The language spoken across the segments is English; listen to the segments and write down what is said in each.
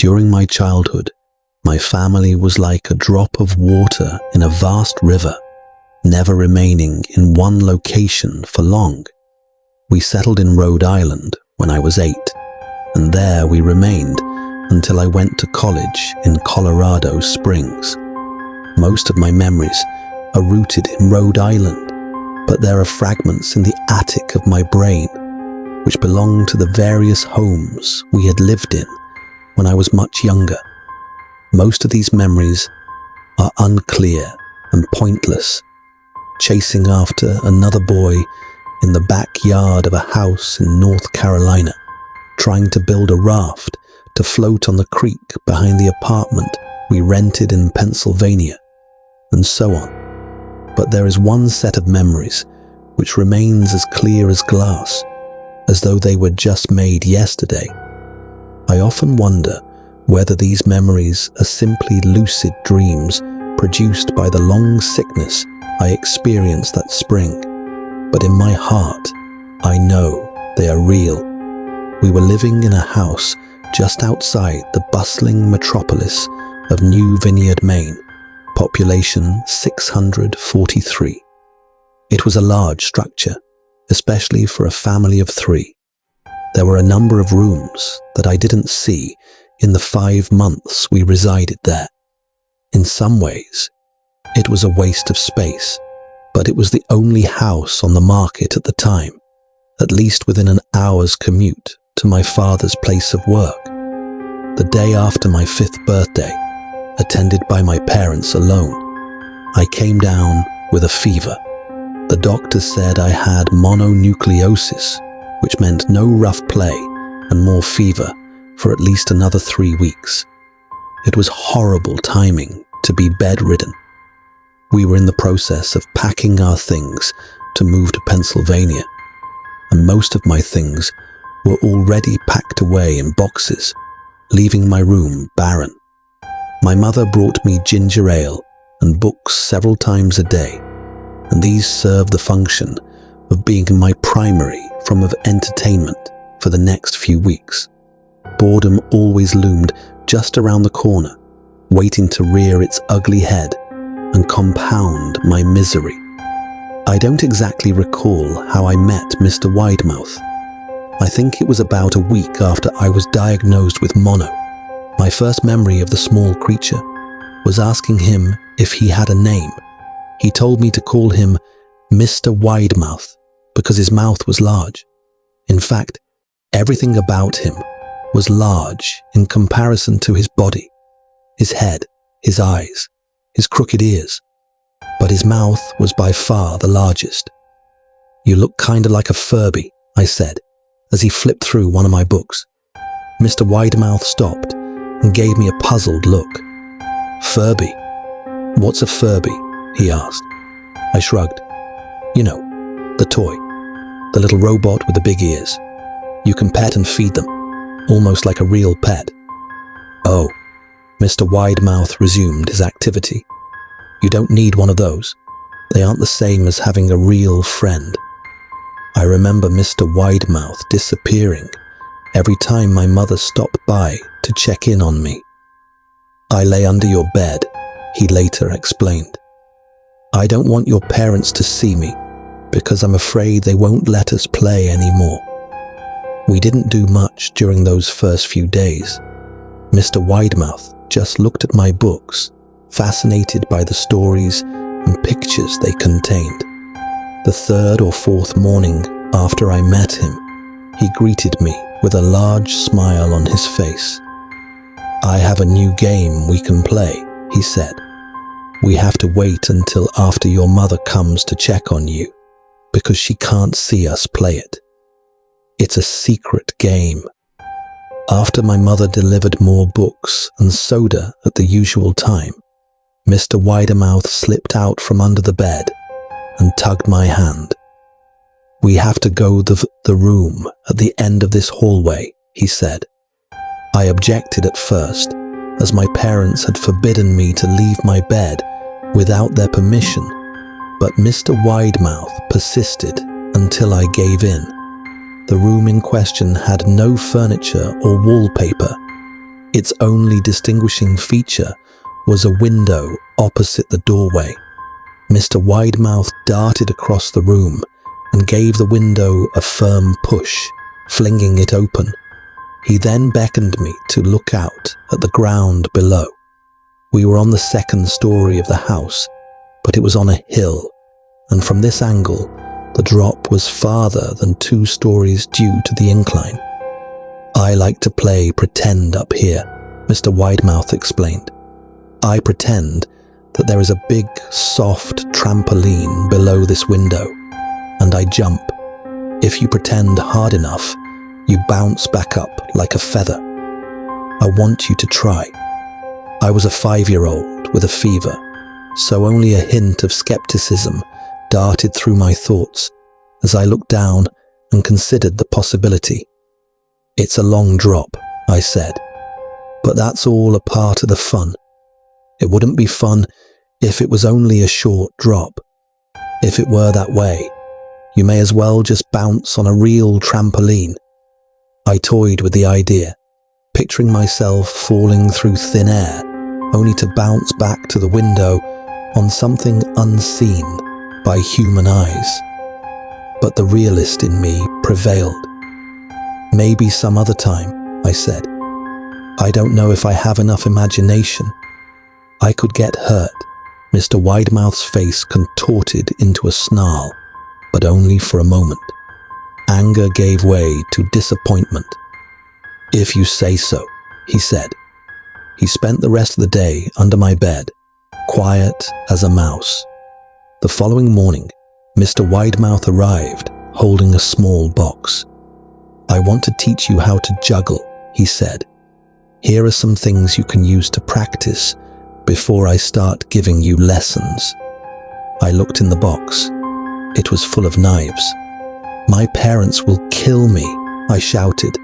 During my childhood, my family was like a drop of water in a vast river, never remaining in one location for long. We settled in Rhode Island when I was 8, and there we remained until I went to college in Colorado Springs. Most of my memories are rooted in Rhode Island, but there are fragments in the attic of my brain which belong to the various homes we had lived in when I was much younger. Most of these memories are unclear and pointless, chasing after another boy in the backyard of a house in North Carolina, trying to build a raft to float on the creek behind the apartment we rented in Pennsylvania, and so on. But there is one set of memories which remains as clear as glass, as though they were just made yesterday. I often wonder whether these memories are simply lucid dreams produced by the long sickness I experienced that spring. But in my heart, I know they are real. We were living in a house just outside the bustling metropolis of New Vineyard, Maine, population 643. It was a large structure, especially for a family of 3. There were a number of rooms that I didn't see in the 5 months we resided there. In some ways, it was a waste of space, but it was the only house on the market at the time, at least within an hour's commute to my father's place of work. The day after my 5th birthday, attended by my parents alone, I came down with a fever. The doctor said I had mononucleosis, which meant no rough play and more fever for at least another 3 weeks. It was horrible timing to be bedridden. We were in the process of packing our things to move to Pennsylvania, and most of my things were already packed away in boxes, leaving my room barren. My mother brought me ginger ale and books several times a day, and these served the function of being my primary form of entertainment for the next few weeks. Boredom always loomed just around the corner, waiting to rear its ugly head and compound my misery. I don't exactly recall how I met Mr. Widemouth. I think it was about a week after I was diagnosed with mono. My first memory of the small creature was asking him if he had a name. He told me to call him Mr. Widemouth because his mouth was large. In fact, everything about him was large in comparison to his body, his head, his eyes, his crooked ears, but his mouth was by far the largest. "You look kinda like a Furby," I said, as he flipped through one of my books. Mr. Widemouth stopped and gave me a puzzled look. "Furby? What's a Furby?" he asked. I shrugged. "You know, the toy, the little robot with the big ears. You can pet and feed them, almost like a real pet." "Oh," Mr. Widemouth resumed his activity. "You don't need one of those. They aren't the same as having a real friend." I remember Mr. Widemouth disappearing every time my mother stopped by to check in on me. "I lay under your bed," he later explained. "I don't want your parents to see me because I'm afraid they won't let us play anymore." We didn't do much during those first few days. Mr. Widemouth just looked at my books, fascinated by the stories and pictures they contained. The 3rd or 4th morning after I met him, he greeted me with a large smile on his face. "I have a new game we can play," he said. "We have to wait until after your mother comes to check on you, because she can't see us play it. It's a secret game." After my mother delivered more books and soda at the usual time, Mr. Widemouth slipped out from under the bed and tugged my hand. "We have to go the room at the end of this hallway," he said. I objected at first, as my parents had forbidden me to leave my bed without their permission, but Mr. Widemouth persisted until I gave in. The room in question had no furniture or wallpaper, Its only distinguishing feature was a window opposite the doorway. Mr. Widemouth darted across the room and gave the window a firm push, flinging it open. He then beckoned me to look out at the ground below. We were on the second story of the house, but it was on a hill, and from this angle, the drop was farther than 2 stories due to the incline. "I like to play pretend up here," Mr. Widemouth explained. "I pretend that there is a big, soft trampoline below this window, and I jump. If you pretend hard enough, you bounce back up like a feather. I want you to try." I was a 5-year-old with a fever, so only a hint of skepticism darted through my thoughts as I looked down and considered the possibility. "It's a long drop," I said, "but that's all a part of the fun. It wouldn't be fun if it was only a short drop. If it were that way, you may as well just bounce on a real trampoline." I toyed with the idea, picturing myself falling through thin air, only to bounce back to the window on something unseen by human eyes. But the realist in me prevailed. "Maybe some other time," I said. "I don't know if I have enough imagination. I could get hurt." Mr. Widemouth's face contorted into a snarl, but only for a moment. Anger gave way to disappointment. "If you say so," he said. He spent the rest of the day under my bed, quiet as a mouse. The following morning, Mr. Widemouth arrived, holding a small box. "I want to teach you how to juggle," he said. "Here are some things you can use to practice before I start giving you lessons." I looked in the box. It was full of knives. "My parents will kill me," I shouted,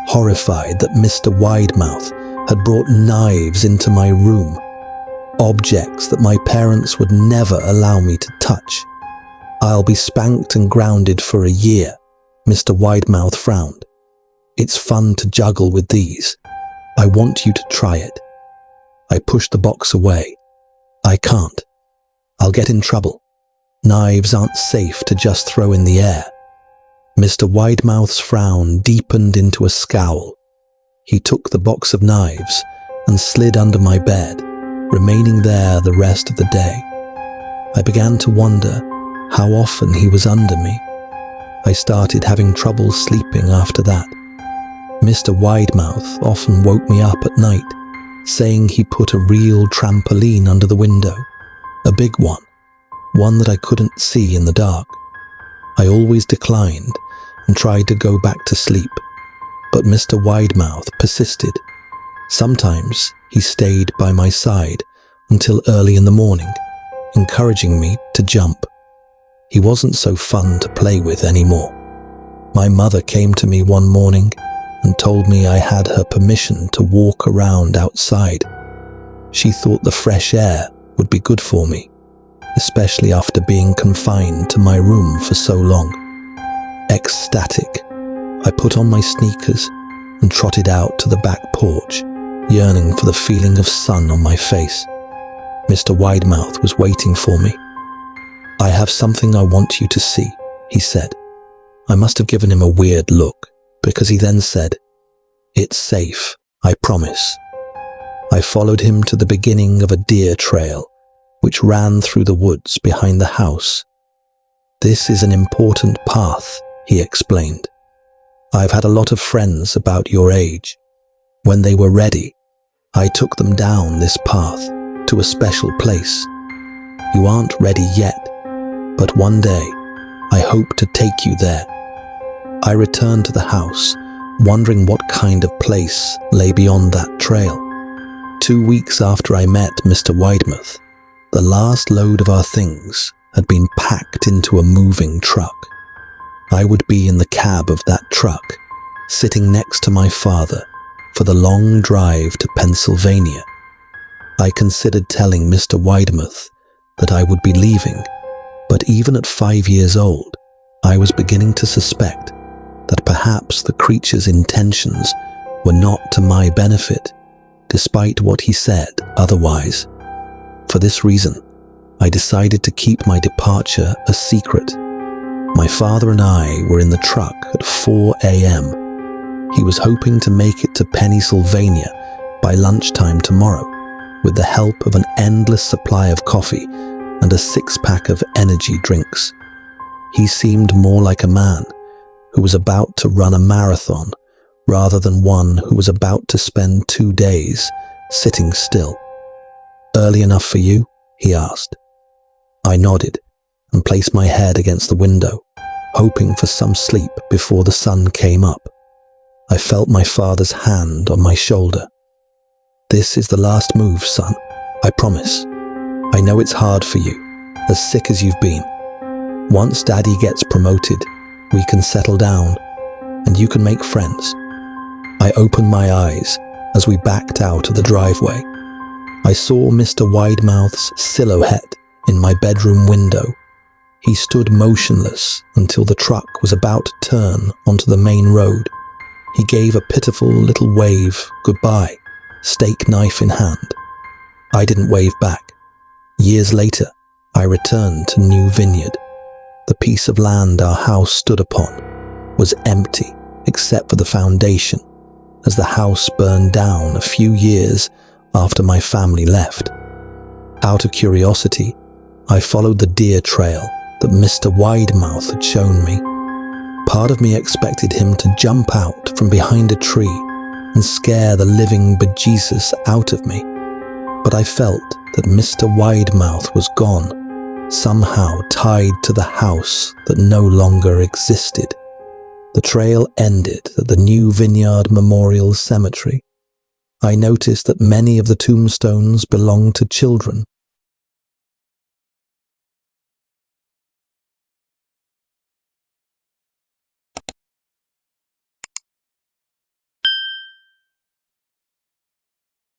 horrified that Mr. Widemouth had brought knives into my room, objects that my parents would never allow me to touch. "I'll be spanked and grounded for a year," Mr. Widemouth frowned. "It's fun to juggle with these. I want you to try it." I pushed the box away. "I can't. I'll get in trouble. Knives aren't safe to just throw in the air." Mr. Widemouth's frown deepened into a scowl. He took the box of knives and slid under my bed, remaining there the rest of the day. I began to wonder how often he was under me. I started having trouble sleeping after that. Mr. Widemouth often woke me up at night, saying he put a real trampoline under the window, a big one that I couldn't see in the dark. I always declined and tried to go back to sleep, but Mr. Widemouth persisted. Sometimes he stayed by my side until early in the morning, encouraging me to jump. He wasn't so fun to play with anymore. My mother came to me one morning and told me I had her permission to walk around outside. She thought the fresh air would be good for me, especially after being confined to my room for so long. Ecstatic, I put on my sneakers and trotted out to the back porch, yearning for the feeling of sun on my face. Mr. Widemouth was waiting for me. "I have something I want you to see," he said. I must have given him a weird look, because he then said, "It's safe, I promise." I followed him to the beginning of a deer trail, which ran through the woods behind the house. "This is an important path," he explained. "I've had a lot of friends about your age. When they were ready, I took them down this path to a special place. You aren't ready yet, but one day I hope to take you there." I returned to the house, wondering what kind of place lay beyond that trail. 2 weeks after I met Mr. Widemouth, the last load of our things had been packed into a moving truck. I would be in the cab of that truck, sitting next to my father for the long drive to Pennsylvania. I considered telling Mr. Widemouth that I would be leaving, but even at 5 years old, I was beginning to suspect that perhaps the creature's intentions were not to my benefit, despite what he said otherwise. For this reason, I decided to keep my departure a secret. My father and I were in the truck at 4 a.m. He was hoping to make it to Pennsylvania by lunchtime tomorrow, with the help of an endless supply of coffee and a six-pack of energy drinks. He seemed more like a man who was about to run a marathon rather than one who was about to spend 2 days sitting still. "Early enough for you?" he asked. I nodded and placed my head against the window, hoping for some sleep before the sun came up. I felt my father's hand on my shoulder. "This is the last move, son. I promise. I know it's hard for you, as sick as you've been. Once Daddy gets promoted, we can settle down, and you can make friends." I opened my eyes as we backed out of the driveway. I saw Mr. Widemouth's silhouette in my bedroom window. He stood motionless until the truck was about to turn onto the main road. He gave a pitiful little wave goodbye, steak knife in hand. I didn't wave back. Years later, I returned to New Vineyard. The piece of land our house stood upon was empty except for the foundation, as the house burned down a few years after my family left. Out of curiosity, I followed the deer trail that Mr. Widemouth had shown me. Part of me expected him to jump out from behind a tree and scare the living bejesus out of me, but I felt that Mr. Widemouth was gone, somehow tied to the house that no longer existed. The trail ended at the New Vineyard Memorial Cemetery. I noticed that many of the tombstones belonged to children,